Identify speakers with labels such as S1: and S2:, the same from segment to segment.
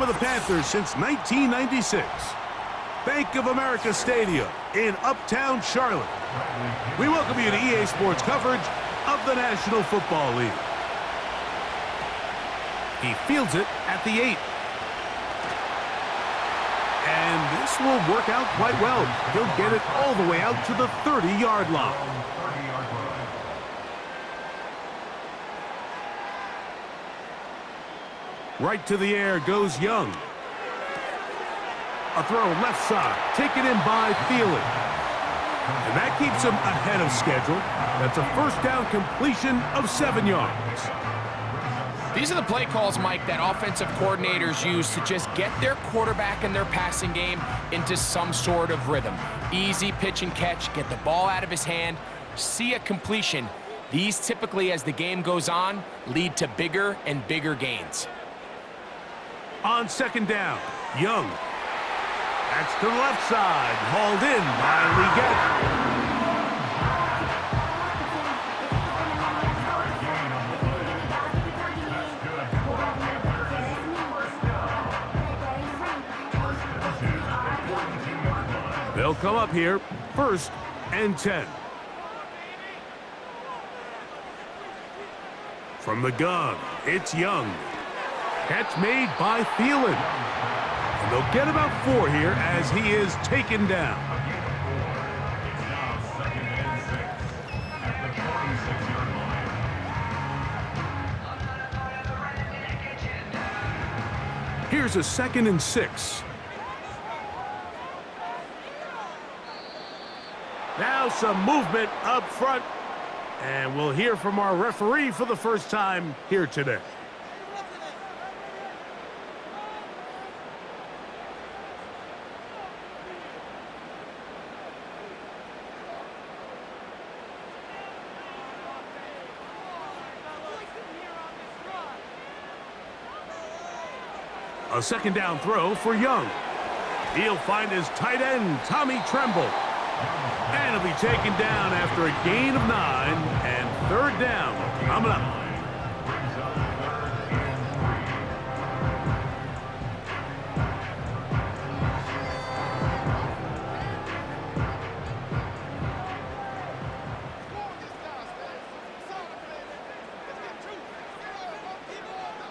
S1: of the Panthers since 1996. Bank of America Stadium in Uptown Charlotte. We welcome you to EA Sports coverage of the National Football League. He fields it at the 8. And this will work out quite well. He'll get it all the way out to the 30-yard line. Right to the air goes Young. A throw left side, taken in by Thielen. And that keeps him ahead of schedule. That's a first down completion of 7 yards.
S2: These are the play calls, Mike, that offensive coordinators use to just get their quarterback and their passing game into some sort of rhythm. Easy pitch and catch, get the ball out of his hand, see a completion. These typically, as the game goes on, lead to bigger and bigger gains.
S1: On second down, Young. That's to the left side, hauled in by Leggett. They'll come up here, 1st and 10. From the gun, it's Young. Catch made by Thielen. And they'll get about 4 here as he is taken down. Here's a 2nd and 6. Now some movement up front. And we'll hear from our referee for the first time here today. A 2nd down throw for Young. He'll find his tight end, Tommy Tremble. And he'll be taken down after a gain of 9 and 3rd down coming up.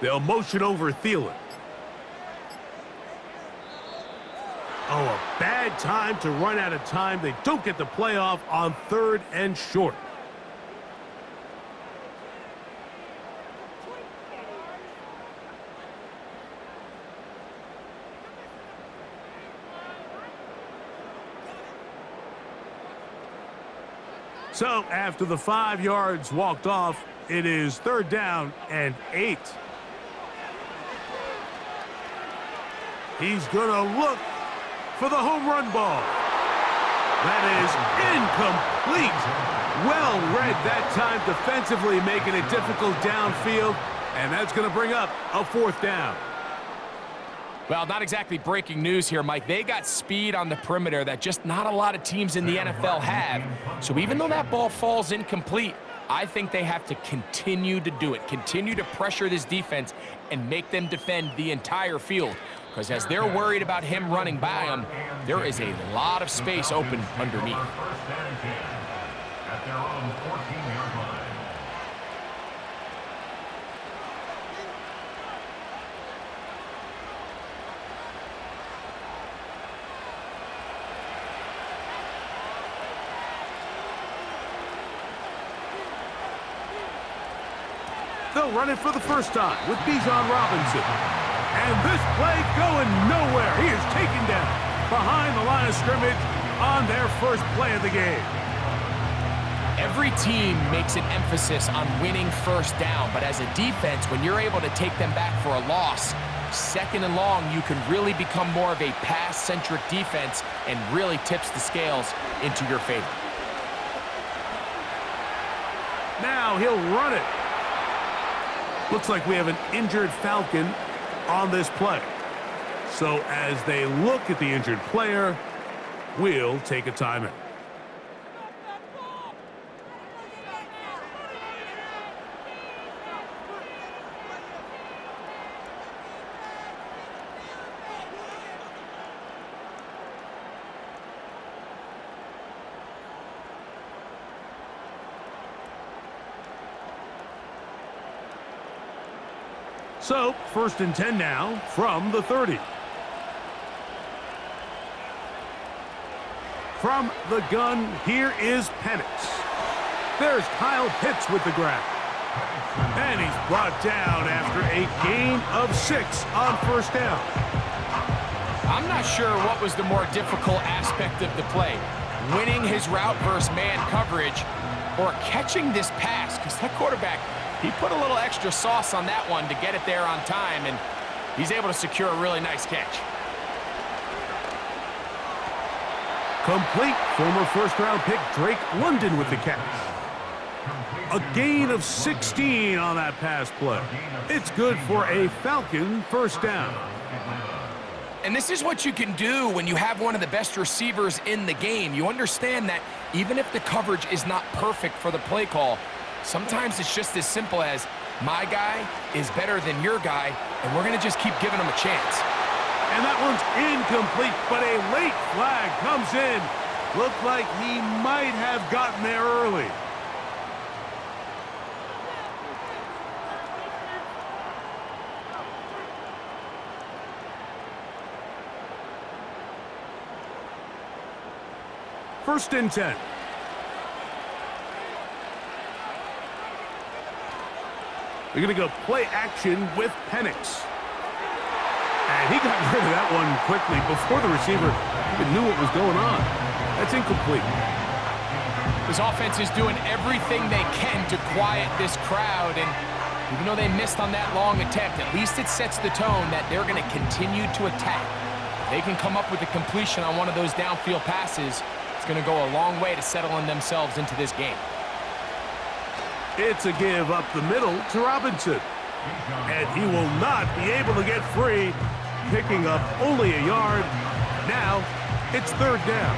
S1: They'll motion over Thielen. Oh, a bad time to run out of time. They don't get the playoff on 3rd and short. So after the 5 yards walked off, it is 3rd down and 8. He's going to look for the home run ball. That is incomplete. Well read that time defensively, making it difficult downfield, and that's going to bring up a 4th down.
S2: Well, not exactly breaking news here, Mike. They got speed on the perimeter that just not a lot of teams in the NFL have. So even though that ball falls incomplete, I think they have to continue to do it, continue to pressure this defense and make them defend the entire field. Because as they're worried about him running by them, there is a lot of space open underneath.
S1: They'll run it for the first time with Bijan Robinson. And this play going nowhere. He is taken down behind the line of scrimmage on their first play of the game.
S2: Every team makes an emphasis on winning first down, but as a defense, when you're able to take them back for a loss, 2nd and long, you can really become more of a pass-centric defense and really tips the scales into your favor.
S1: Now he'll run it. Looks like we have an injured Falcon on this play. So as they look at the injured player, we'll take a timeout. So, 1st and 10 now from the 30. From the gun, here is Penix. There's Kyle Pitts with the grab. And he's brought down after a gain of 6 on 1st down.
S2: I'm not sure what was the more difficult aspect of the play, winning his route versus man coverage or catching this pass, because that quarterback, he put a little extra sauce on that one to get it there on time, and he's able to secure a really nice catch.
S1: Complete. Former 1st-round pick Drake London with the catch. A gain of 16 on that pass play. It's good for a Falcon 1st down.
S2: And this is what you can do when you have one of the best receivers in the game. You understand that even if the coverage is not perfect for the play call, sometimes it's just as simple as my guy is better than your guy, and we're going to just keep giving him a chance.
S1: And that one's incomplete, but a late flag comes in. Looked like he might have gotten there early. First and 10. They're going to go play action with Penix. And he got rid of that one quickly before the receiver even knew what was going on. That's incomplete.
S2: This offense is doing everything they can to quiet this crowd, and even though they missed on that long attempt, at least it sets the tone that they're going to continue to attack. If they can come up with a completion on one of those downfield passes, it's going to go a long way to settling themselves into this game.
S1: It's a give up the middle to Robinson. And he will not be able to get free, picking up only a yard. Now, it's 3rd down.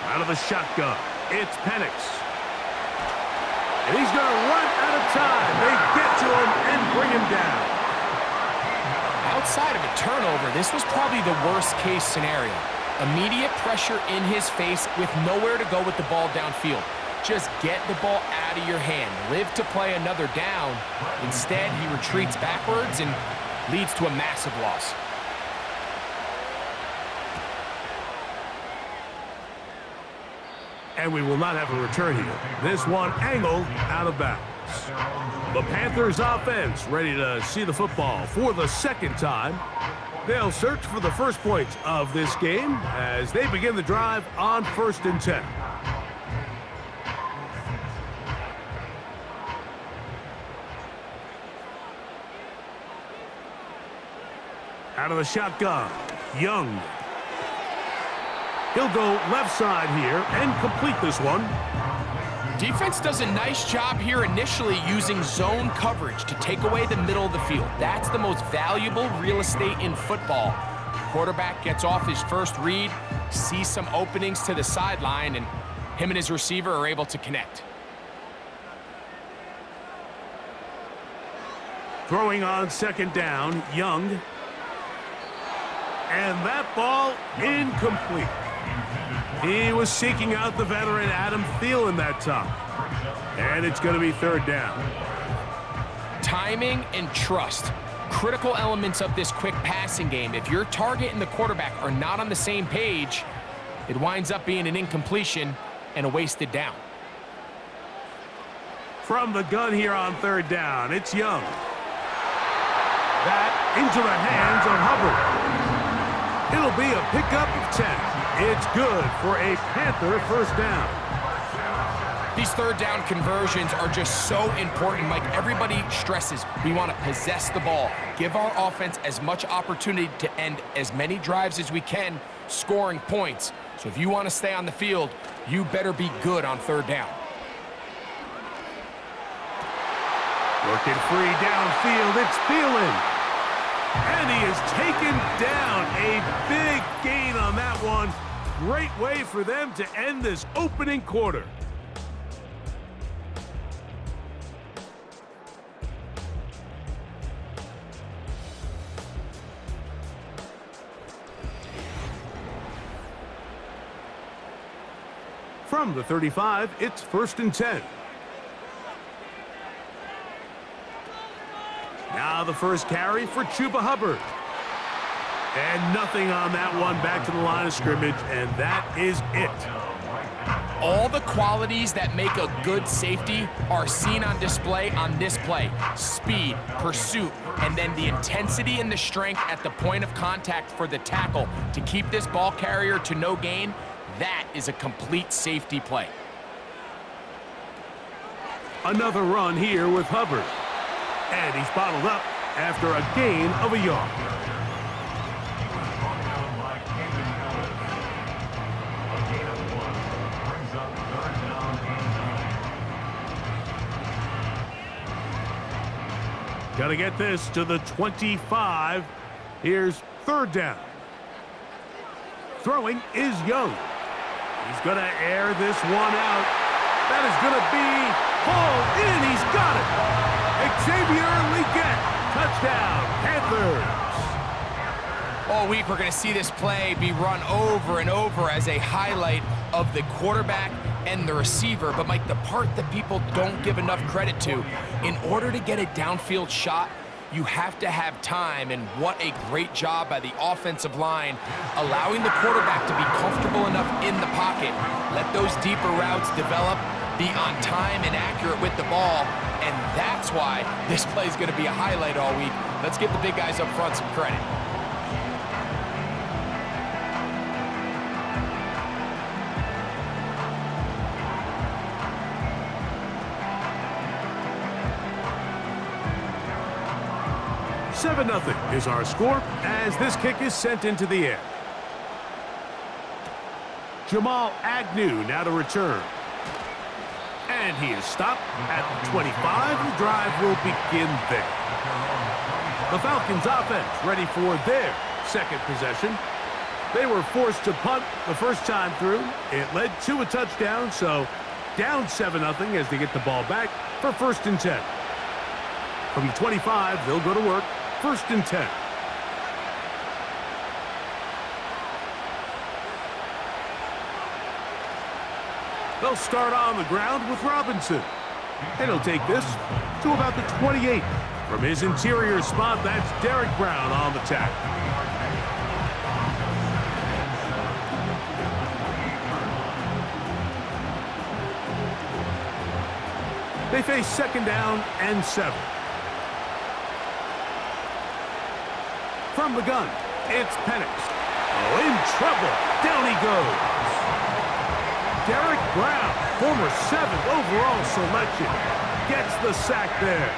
S1: Out of the shotgun, it's Penix. And he's going to run out of time. They get to him and bring him down.
S2: Outside of a turnover, this was probably the worst-case scenario. Immediate pressure in his face with nowhere to go with the ball downfield. Just get the ball out of your hand. Live to play another down. Instead, he retreats backwards and leads to a massive loss.
S1: And we will not have a return here. This one angled out of bounds. The Panthers offense ready to see the football for the 2nd time. They'll search for the first points of this game as they begin the drive on 1st and 10. Out of the shotgun, Young. He'll go left side here and complete this one.
S2: Defense does a nice job here initially using zone coverage to take away the middle of the field. That's the most valuable real estate in football. Quarterback gets off his first read, sees some openings to the sideline, and him and his receiver are able to connect.
S1: Throwing on 2nd down, Young. And that ball incomplete. He was seeking out the veteran Adam Thielen that time. And it's going to be 3rd down.
S2: Timing and trust. Critical elements of this quick passing game. If your target and the quarterback are not on the same page, it winds up being an incompletion and a wasted down.
S1: From the gun here on 3rd down, it's Young. That into the hands of Hubbard. It'll be a pickup of 10. It's good for a Panther 1st down.
S2: These 3rd down conversions are just so important. Like everybody stresses, we want to possess the ball. Give our offense as much opportunity to end as many drives as we can, scoring points. So if you want to stay on the field, you better be good on 3rd down.
S1: Working free downfield, it's Thielen. And he is taken down. A big gain on that one. Great way for them to end this opening quarter. From the 35, it's 1st and 10. Now the first carry for Chuba Hubbard. And nothing on that one. Back to the line of scrimmage, and that is it.
S2: All the qualities that make a good safety are seen on display on this play. Speed, pursuit, and then the intensity and the strength at the point of contact for the tackle to keep this ball carrier to no gain. That is a complete safety play.
S1: Another run here with Hubbard. And he's bottled up after a gain of a yard. Got to get this to the 25. Here's 3rd down. Throwing is Young. He's going to air this one out. That is going to be hauled in. He's got it. Xavier Legette. Touchdown, Panthers.
S2: All week we're going to see this play be run over and over as a highlight of the quarterback and the receiver. But, Mike, the part that people don't give enough credit to, in order to get a downfield shot, you have to have time, and what a great job by the offensive line, allowing the quarterback to be comfortable enough in the pocket, let those deeper routes develop, be on time and accurate with the ball, and that's why this play is going to be a highlight all week. Let's give the big guys up front some credit.
S1: Seven 0 is our score as this kick is sent into the air. Jamal Agnew now to return. And he is stopped at the 25. The drive will begin there. The Falcons offense ready for their second possession. They were forced to punt the first time through. It led to a touchdown, so down 7 0 as they get the ball back for 1st and 10. From the 25, they'll go to work. 1st and 10. They'll start on the ground with Robinson. And he'll take this to about the 28. From his interior spot, that's Derek Brown on the tackle. They face 2nd down and 7. From the gun, it's Penix. Oh, in trouble. Down he goes. Derek Brown, former 7th overall selection, gets the sack there.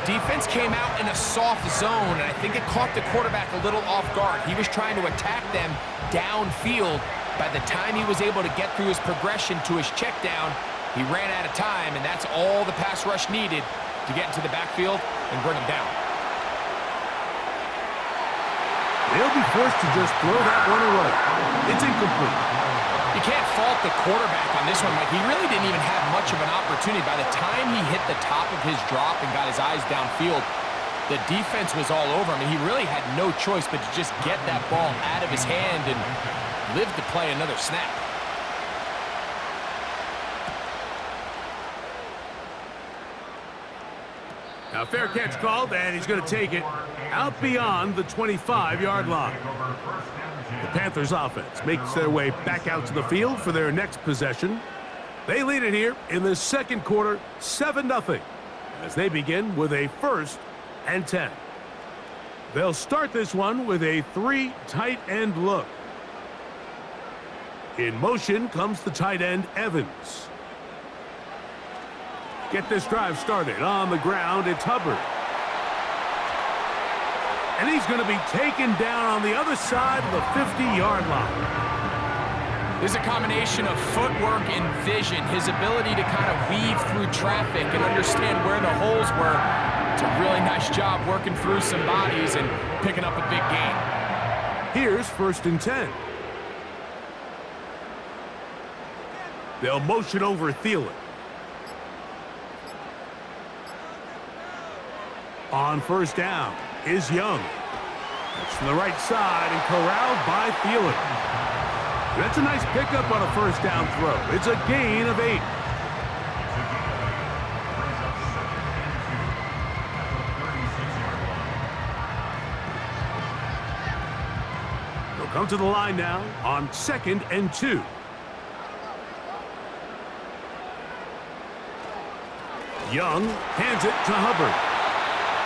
S2: Defense came out in a soft zone, and I think it caught the quarterback a little off guard. He was trying to attack them downfield. By the time he was able to get through his progression to his check down, he ran out of time, and that's all the pass rush needed to get into the backfield and bring him down.
S1: They'll be forced to just throw that one away. It's incomplete.
S2: You can't fault the quarterback on this one, Mike. He really didn't even have much of an opportunity. By the time he hit the top of his drop and got his eyes downfield, the defense was all over him, and he really had no choice but to just get that ball out of his hand and live to play another snap.
S1: Now fair catch called, and he's going to take it out beyond the 25-yard line. The Panthers offense makes their way back out to the field for their next possession. They lead it here in the second quarter, 7 0, as they begin with a 1st and 10. They'll start this one with a 3 tight end look. In motion comes the tight end, Evans. Get this drive started on the ground. It's Hubbard. And he's going to be taken down on the other side of the 50-yard line.
S2: There's a combination of footwork and vision, his ability to kind of weave through traffic and understand where the holes were. It's a really nice job working through some bodies and picking up a big gain.
S1: Here's 1st and 10. They'll motion over Thielen. On 1st down is Young. That's from the right side and corralled by Thielen. That's a nice pickup on a first down throw. It's a gain of 8. They'll come to the line now on 2nd and 2. Young hands it to Hubbard.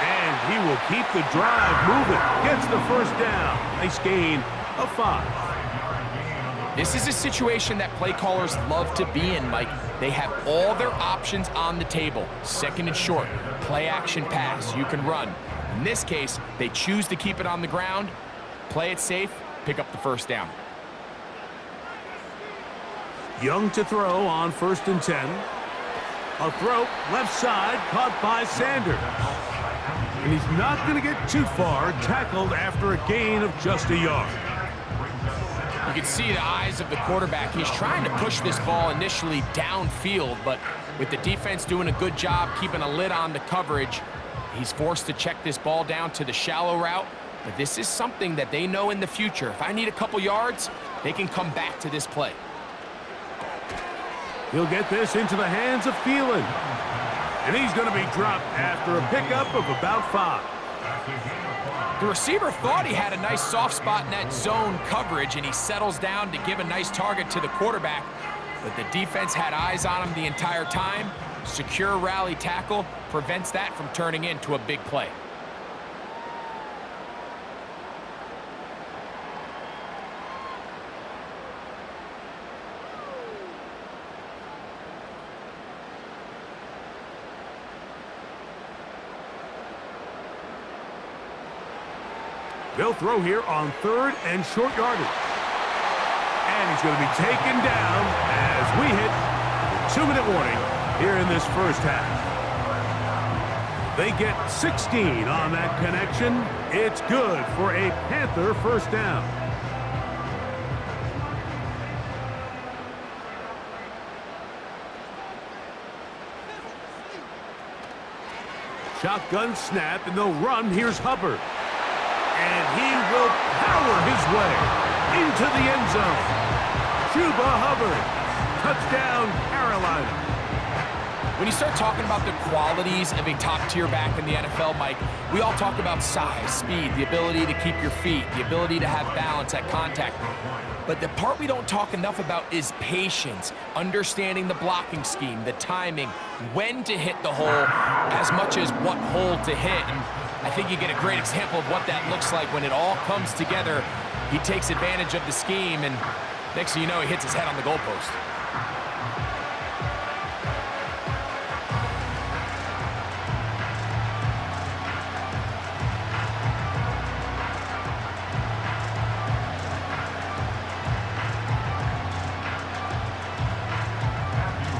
S1: And he will keep the drive moving. Gets the first down. Nice gain of 5.
S2: This is a situation that play callers love to be in, Mike. They have all their options on the table. 2nd and short, play action pass, you can run. In this case, they choose to keep it on the ground, play it safe, pick up the first down.
S1: Young to throw on 1st and 10. A throw left side caught by Sanders. And he's not going to get too far, tackled after a gain of just a yard.
S2: You can see the eyes of the quarterback. He's trying to push this ball initially downfield, but with the defense doing a good job keeping a lid on the coverage, he's forced to check this ball down to the shallow route. But this is something that they know in the future. If I need a couple yards, they can come back to this play.
S1: He'll get this into the hands of Thielen. And he's going to be dropped after a pickup of about 5.
S2: The receiver thought he had a nice soft spot in that zone coverage, and he settles down to give a nice target to the quarterback. But the defense had eyes on him the entire time. Secure rally tackle prevents that from turning into a big play.
S1: They'll throw here on 3rd and short yardage. And he's going to be taken down as we hit the 2-minute warning here in this first half. They get 16 on that connection. It's good for a Panther first down. Shotgun snap, and they'll run. Here's Hubbard. And he will power his way into the end zone. Chuba Hubbard. Touchdown, Carolina.
S2: When you start talking about the qualities of a top-tier back in the NFL, Mike, we all talk about size, speed, the ability to keep your feet, the ability to have balance at contact. But the part we don't talk enough about is patience, understanding the blocking scheme, the timing, when to hit the hole, as much as what hole to hit. And I think you get a great example of what that looks like when it all comes together. He takes advantage of the scheme, and next thing you know, he hits his head on the goalpost.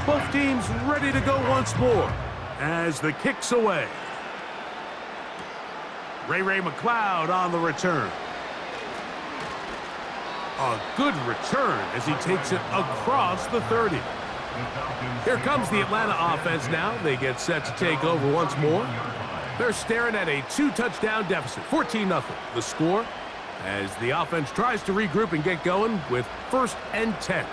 S1: Both teams ready to go once more as the kick's away. Ray McLeod on the return. A good return as he takes it across the 30. Here comes the Atlanta offense now. They get set to take over once more. They're staring at a 2-touchdown deficit, 14-0. The score as the offense tries to regroup and get going with 1st and 10.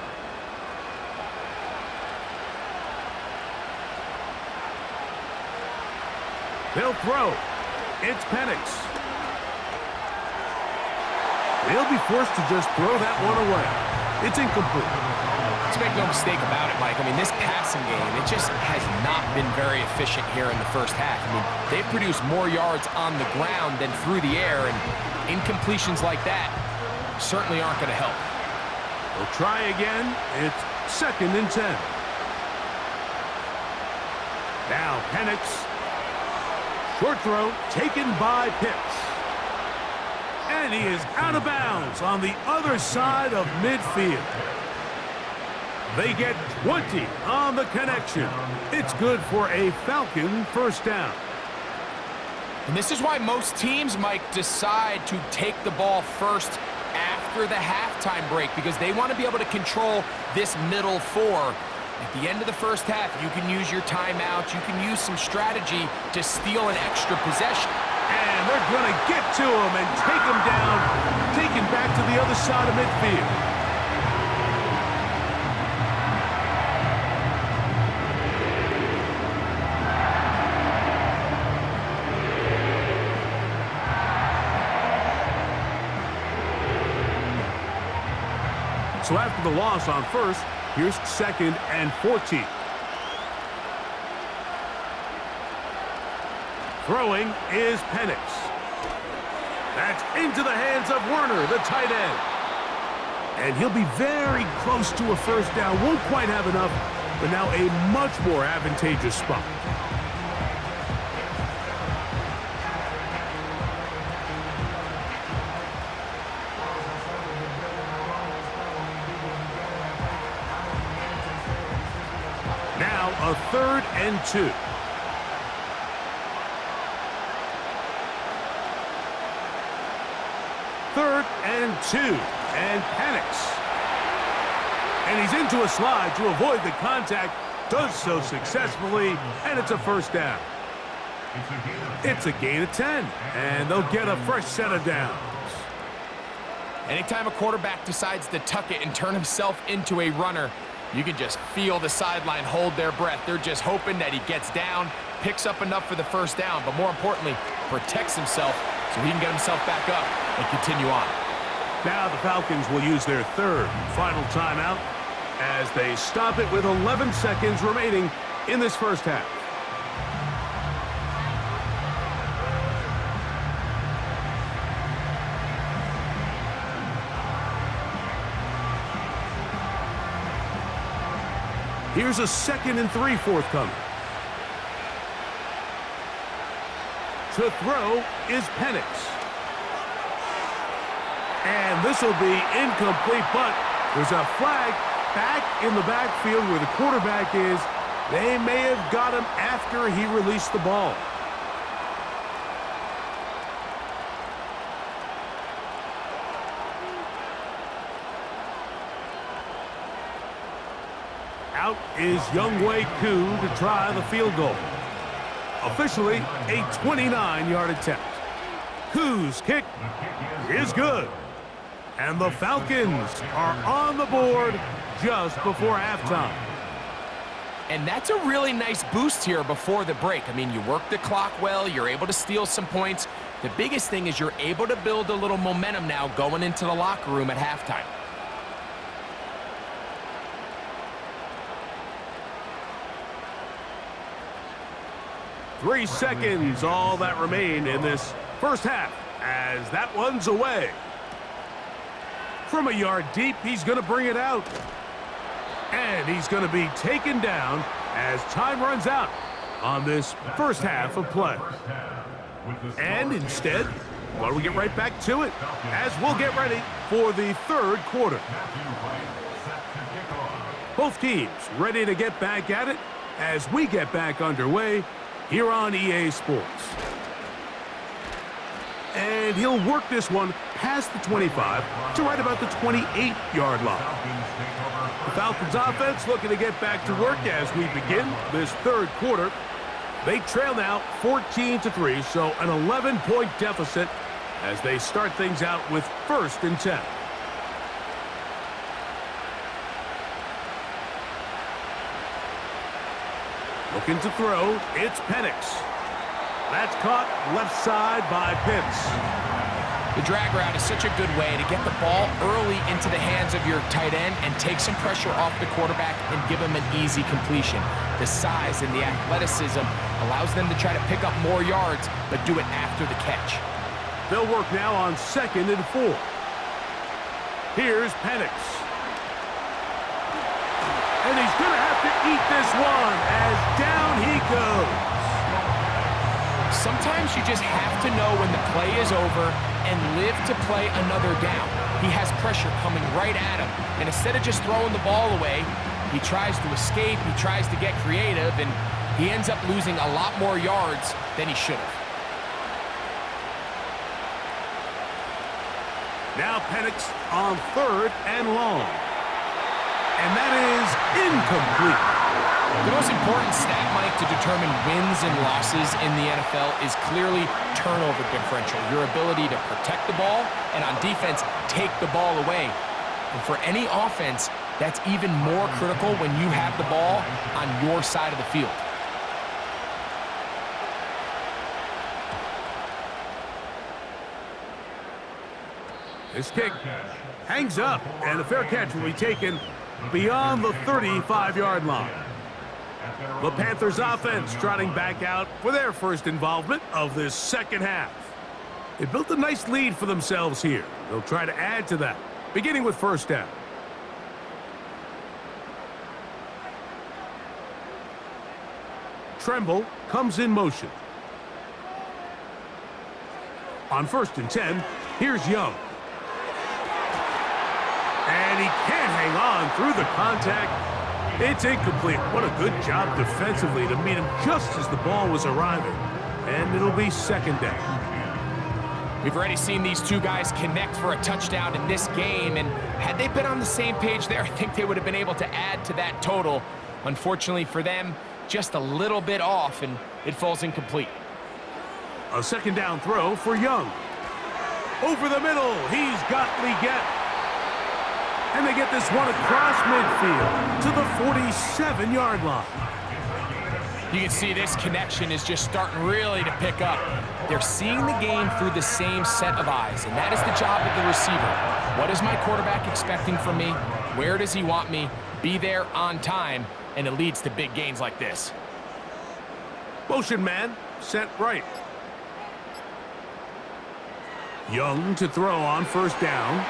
S1: They'll throw. It's Penix. They'll be forced to just throw that one away. It's incomplete.
S2: Let's make no mistake about it, Mike. I mean, this passing game, it just has not been very efficient here in the first half. I mean, they've produced more yards on the ground than through the air, and incompletions like that certainly aren't going to help.
S1: They'll try again. It's 2nd and 10. Now Penix. Short throw taken by Pitts. And he is out of bounds on the other side of midfield. They get 20 on the connection. It's good for a Falcon first down.
S2: And this is why most teams might decide to take the ball first after the halftime break, because they want to be able to control this middle 4. At the end of the first half, you can use your timeout. You can use some strategy to steal an extra possession.
S1: And they're going to get to him and take him down, take him back to the other side of midfield. So after the loss on first, here's 2nd and 14. Throwing is Penix. That's into the hands of Werner, the tight end. And he'll be very close to a first down. Won't quite have enough, but now a much more advantageous spot. Now a 3rd and 2. Third and 2, and Penix. And he's into a slide to avoid the contact, does so successfully, and it's a first down. It's a gain of 10, and they'll get a fresh set of downs.
S2: Anytime a quarterback decides to tuck it and turn himself into a runner, you can just feel the sideline hold their breath. They're just hoping that he gets down, picks up enough for the first down, but more importantly, protects himself so he can get himself back up and continue on.
S1: Now the Falcons will use their 3rd and final timeout as they stop it with 11 seconds remaining in this first half. Here's a 2nd and 3 forthcoming. To throw is Penix. And this will be incomplete, but there's a flag back in the backfield where the quarterback is. They may have got him after he released the ball. Out is Younghoe Koo to try the field goal. Officially a 29-yard attempt. Koo's kick is good. And the Falcons are on the board just before halftime.
S2: And that's a really nice boost here before the break. I mean, you work the clock well, you're able to steal some points. The biggest thing is you're able to build a little momentum now going into the locker room at halftime.
S1: Three seconds, all that remain in this first half, as that one's away. From a yard deep, he's going to bring it out. And he's going to be taken down as time runs out on this first half of play. And instead, why don't we get right back to it as we'll get ready for the third quarter. Both teams ready to get back at it as we get back underway here on EA Sports. And he'll work this one past the 25 to right about the 28-yard line. The Falcons offense looking to get back to work as we begin this third quarter. They trail now 14-3, so an 11-point deficit as they start things out with 1st and 10. Looking to throw, it's Penix. That's caught left side by Pitts.
S2: The drag route is such a good way to get the ball early into the hands of your tight end and take some pressure off the quarterback and give him an easy completion. The size and the athleticism allows them to try to pick up more yards, but do it after the catch.
S1: They'll work now on 2nd and 4. Here's Penix. And he's going to have to eat this one as down he goes.
S2: Sometimes you just have to know when the play is over and live to play another down. He has pressure coming right at him, and instead of just throwing the ball away, he tries to escape, he tries to get creative, and he ends up losing a lot more yards than he should have.
S1: Now Penix on 3rd and long. And that is incomplete.
S2: The most important stat, Mike, to determine wins and losses in the NFL is clearly turnover differential, your ability to protect the ball and on defense, take the ball away. And for any offense, that's even more critical when you have the ball on your side of the field.
S1: This kick hangs up, and the fair catch will be taken beyond the 35-yard line. The Panthers offense trotting back out for their first involvement of this second half. They built a nice lead for themselves here. They'll try to add to that, beginning with first down. Tremble comes in motion. On 1st and 10, here's Young. And he can't hang on through the contact. It's incomplete. What a good job defensively to meet him just as the ball was arriving. And it'll be second down.
S2: We've already seen these two guys connect for a touchdown in this game, and had they been on the same page there, I think they would have been able to add to that total. Unfortunately for them, just a little bit off, and it falls incomplete.
S1: A second down throw for Young. Over the middle, he's got Leggett. And they get this one across midfield to the 47-yard line.
S2: You can see this connection is just starting really to pick up. They're seeing the game through the same set of eyes, and that is the job of the receiver. What is my quarterback expecting from me? Where does he want me? Be there on time, and it leads to big gains like this.
S1: Motion man sent right. Young to throw on first down.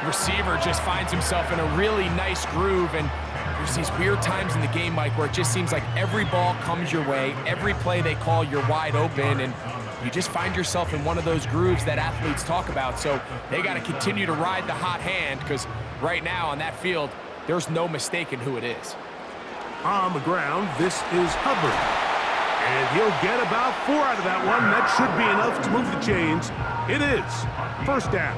S2: Receiver just finds himself in a really nice groove, and there's these weird times in the game, Mike, where it just seems like every ball comes your way, every play they call, you're wide open, and you just find yourself in one of those grooves that athletes talk about. So they got to continue to ride the hot hand, because right now on that field, there's no mistaking who it is.
S1: On the ground, this is Hubbard. And he'll get about 4 out of that one. That should be enough to move the chains. It is first down.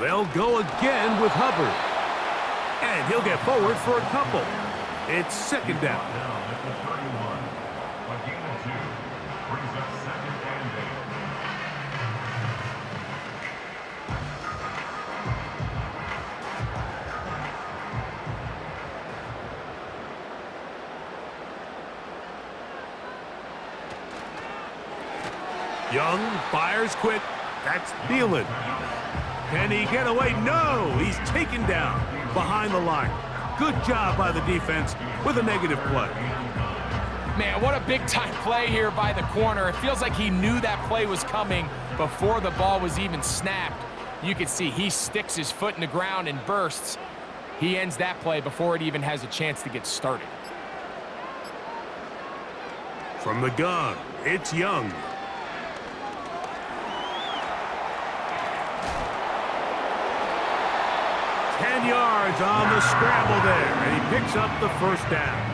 S1: They'll go again with Hubbard. And he'll get forward for a couple. It's second down. Young fires quick. That's Thielen. Can he get away? No! He's taken down behind the line. Good job by the defense with a negative play.
S2: Man, what a big-time play here by the corner. It feels like he knew that play was coming before the ball was even snapped. You can see he sticks his foot in the ground and bursts. He ends that play before it even has a chance to get started.
S1: From the gun, it's Young. 10 yards on the scramble there, and he picks up the first down.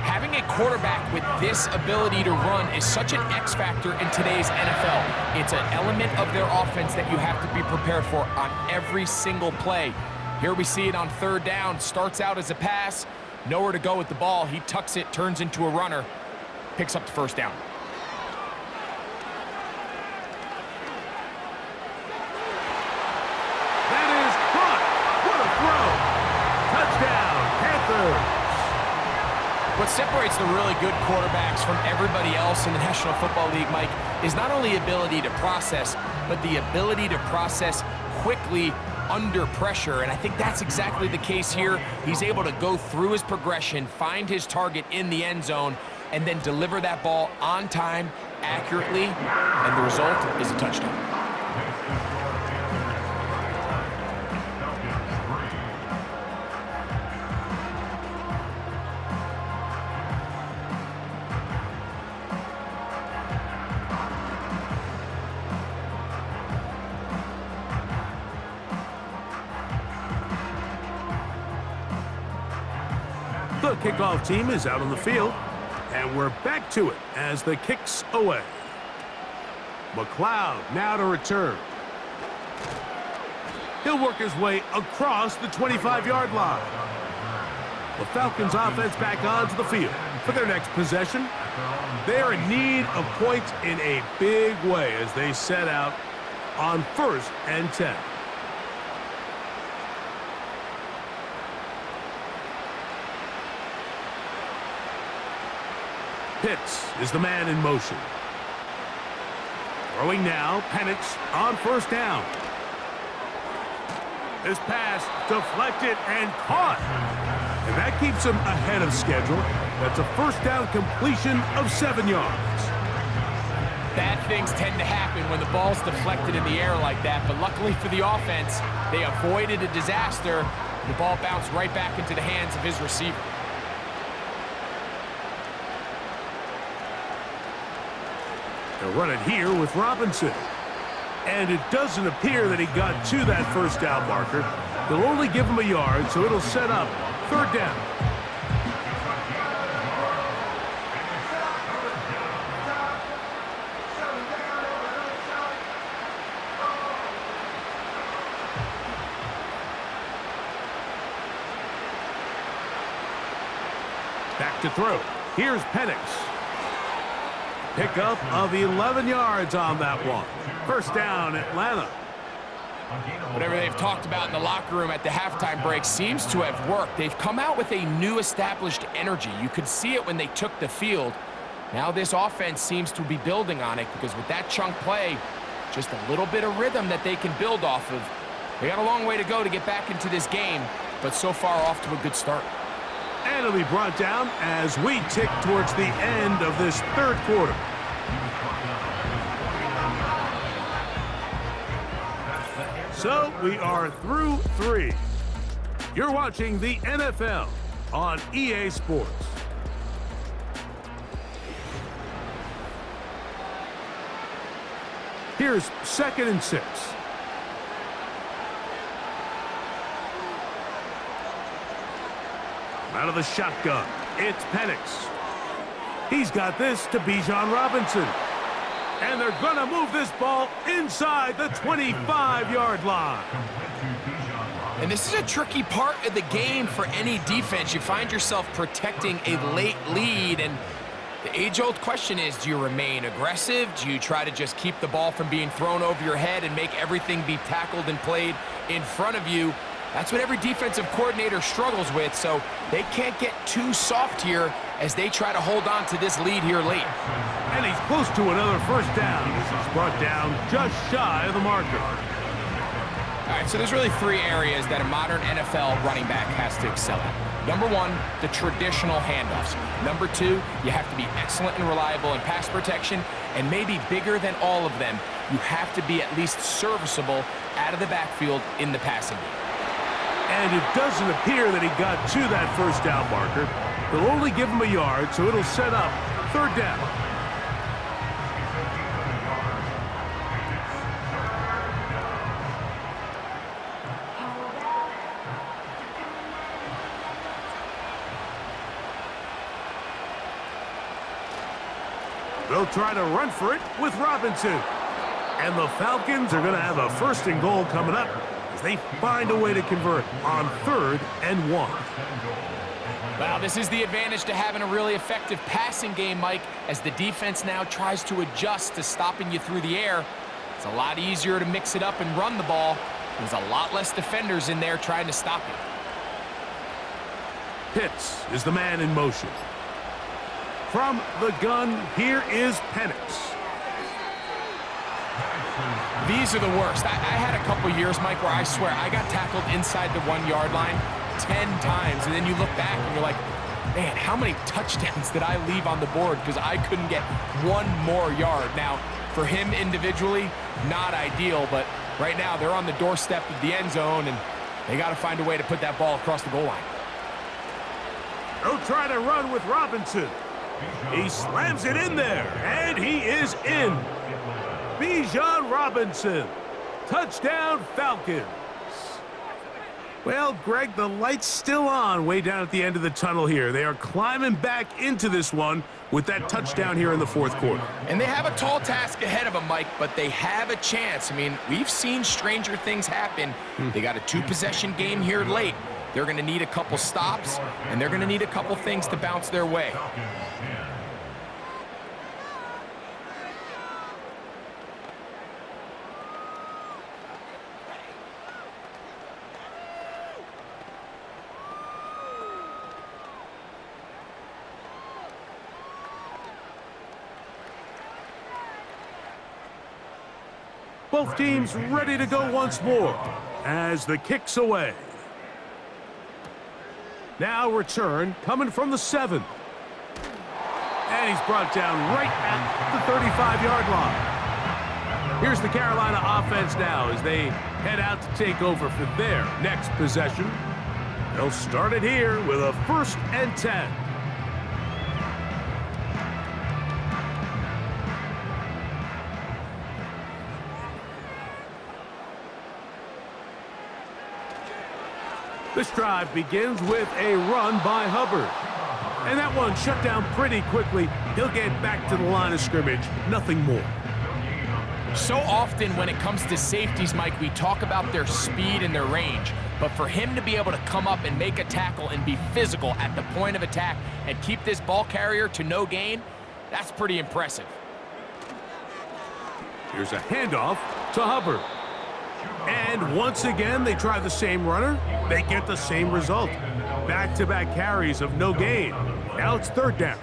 S2: Having a quarterback with this ability to run is such an X factor in today's NFL. It's an element of their offense that you have to be prepared for on every single play. Here we see it on third down. Starts out as a pass, nowhere to go with the ball. He tucks it, turns into a runner, picks up the first down. What separates the really good quarterbacks from everybody else in the National Football League, Mike, is not only ability to process, but the ability to process quickly under pressure. And I think that's exactly the case here. He's able to go through his progression, find his target in the end zone, and then deliver that ball on time, accurately, and the result is a touchdown.
S1: The kickoff team is out on the field, and we're back to it as the kick's away. McLeod now to return. He'll work his way across the 25-yard line. The Falcons offense back onto the field for their next possession. They're in need of points in a big way as they set out on 1st and 10. Pitts is the man in motion. Throwing now, Penix on 1st down. This pass deflected and caught. And that keeps him ahead of schedule. That's a 1st down completion of 7 yards.
S2: Bad things tend to happen when the ball's deflected in the air like that, but luckily for the offense, they avoided a disaster. The ball bounced right back into the hands of his receiver.
S1: They'll run it here with Robinson. And it doesn't appear that he got to that 1st down marker. They'll only give him a yard, so it'll set up 3rd down. Back to throw. Here's Penix. Pickup of 11 yards on that one. 1st down, Atlanta.
S2: Whatever they've talked about in the locker room at the halftime break seems to have worked. They've come out with a new established energy. You could see it when they took the field. Now this offense seems to be building on it because with that chunk play, just a little bit of rhythm that they can build off of. They got a long way to go to get back into this game, but so far off to a good start.
S1: And it'll be brought down as we tick towards the end of this 3rd quarter. So we are through 3. You're watching the NFL on EA Sports. Here's 2nd and 6. Out of the shotgun, it's Penix. He's got this to Bijan Robinson. And they're going to move this ball inside the 25-yard line.
S2: And this is a tricky part of the game for any defense. You find yourself protecting a late lead, and the age-old question is, do you remain aggressive? Do you try to just keep the ball from being thrown over your head and make everything be tackled and played in front of you? That's what every defensive coordinator struggles with, so they can't get too soft here as they try to hold on to this lead here late.
S1: And he's close to another 1st down. This is brought down just shy of the marker.
S2: All right, so there's really 3 areas that a modern NFL running back has to excel at. Number 1, the traditional handoffs. Number 2, you have to be excellent and reliable in pass protection, and maybe bigger than all of them, you have to be at least serviceable out of the backfield in the passing game.
S1: And it doesn't appear that he got to that 1st down marker. They'll only give him a yard, so it'll set up 3rd down. They'll try to run for it with Robinson. And the Falcons are going to have a 1st and goal coming up as they find a way to convert on 3rd and 1.
S2: Well, this is the advantage to having a really effective passing game, Mike, as the defense now tries to adjust to stopping you through the air. It's a lot easier to mix it up and run the ball. There's a lot less defenders in there trying to stop it.
S1: Pitts is the man in motion. From the gun, here is Penix.
S2: These are the worst. I had a couple years, Mike, where I swear I got tackled inside the 1-yard line 10 times, and then you look back and you're like, man, how many touchdowns did I leave on the board because I couldn't get 1 more yard? Now, for him individually, not ideal, but right now they're on the doorstep of the end zone, and they got to find a way to put that ball across the goal line.
S1: They'll try to run with Robinson. He slams it in there, and he is in. Bijan Robinson. Touchdown, Falcons. Well, Greg, the light's still on way down at the end of the tunnel here. They are climbing back into this one with that touchdown here in the 4th quarter.
S2: And they have a tall task ahead of them, Mike, but they have a chance. I mean, we've seen stranger things happen. They got a 2-possession game here late. They're going to need a couple stops, and they're going to need a couple things to bounce their way.
S1: Both teams ready to go once more as the kick's away. Now return coming from the 7. And he's brought down right at the 35-yard line. Here's the Carolina offense now as they head out to take over for their next possession. They'll start it here with a 1st and 10. This drive begins with a run by Hubbard. And that one shut down pretty quickly. He'll get back to the line of scrimmage, nothing more.
S2: So often when it comes to safeties, Mike, we talk about their speed and their range. But for him to be able to come up and make a tackle and be physical at the point of attack and keep this ball carrier to no gain, that's pretty impressive.
S1: Here's a handoff to Hubbard. And once again, they try the same runner. They get the same result. Back-to-back carries of no gain. Now it's 3rd down.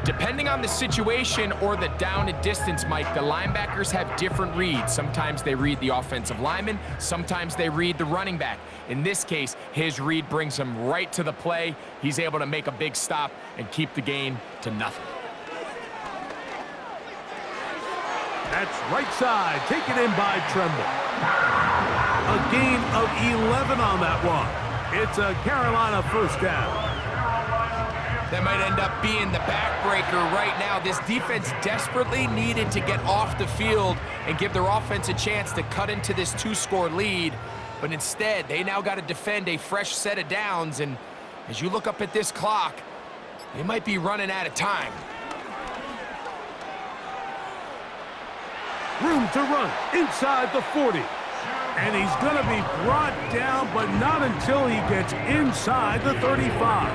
S2: Depending on the situation or the down and distance, Mike, the linebackers have different reads. Sometimes they read the offensive lineman. Sometimes they read the running back. In this case, his read brings him right to the play. He's able to make a big stop and keep the gain to nothing.
S1: That's right side, taken in by Tremble. A gain of 11 on that one. It's a Carolina 1st down.
S2: That might end up being the backbreaker right now. This defense desperately needed to get off the field and give their offense a chance to cut into this 2-score lead. But instead, they now got to defend a fresh set of downs. And as you look up at this clock, they might be running out of time.
S1: Room to run inside the 40. And he's going to be brought down, but not until he gets inside the 35.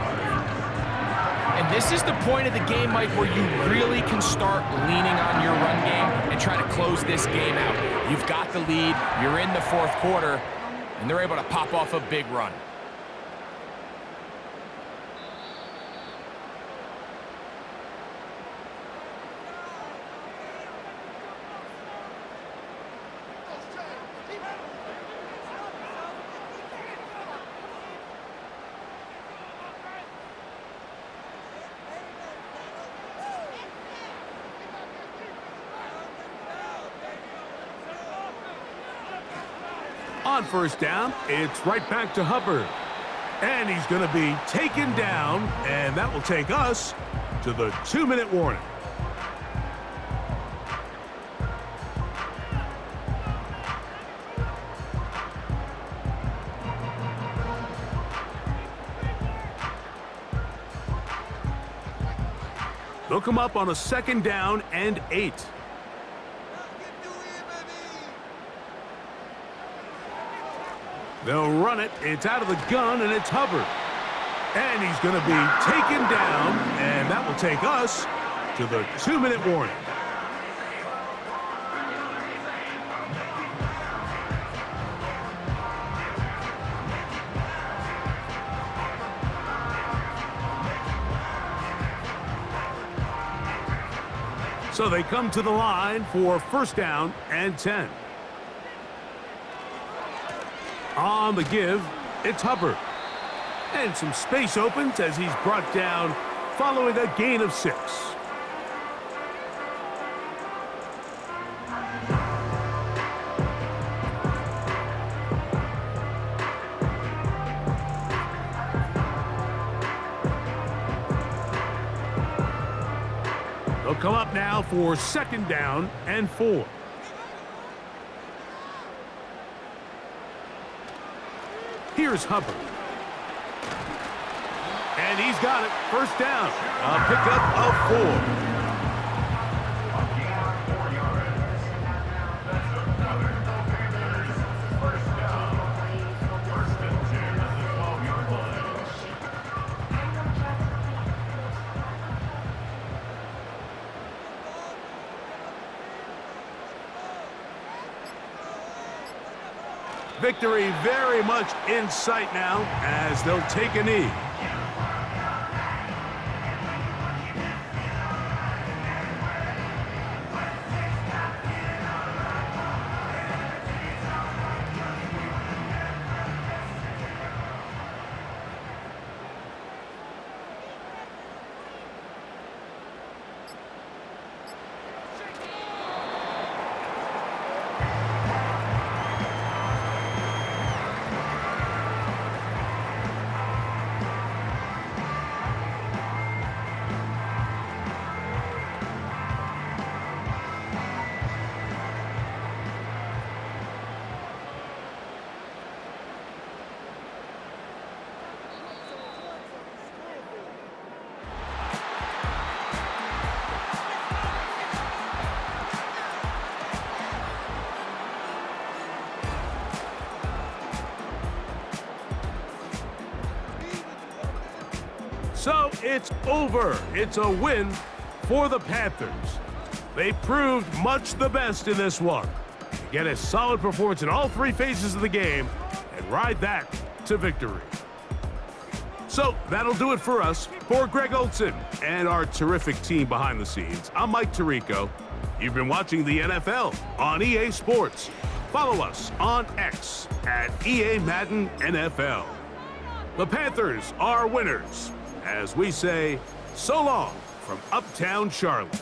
S2: And this is the point of the game, Mike, where you really can start leaning on your run game and try to close this game out. You've got the lead, you're in the 4th quarter, and they're able to pop off a big run.
S1: On 1st down, it's right back to Hubbard. And he's going to be taken down, and that will take us to the 2-minute warning. They'll come up on a 2nd down and 8. They'll run it. It's out of the gun, and it's Hubbard. And he's going to be taken down, and that will take us to the 2-minute warning. So they come to the line for 1st down and 10. On the give, it's Hubbard. And some space opens as he's brought down following a gain of 6. They'll come up now for 2nd down and 4. Here's Hubbard. And he's got it. 1st down. A pickup of 4. Victory very much in sight now as they'll take a knee. So it's over. It's a win for the Panthers. They proved much the best in this one. Get a solid performance in all three phases of the game and ride that to victory. So that'll do it for us. For Greg Olson and our terrific team behind the scenes, I'm Mike Tirico. You've been watching the NFL on EA Sports. Follow us on X at EA Madden NFL. The Panthers are winners, as we say so long from Uptown Charlotte.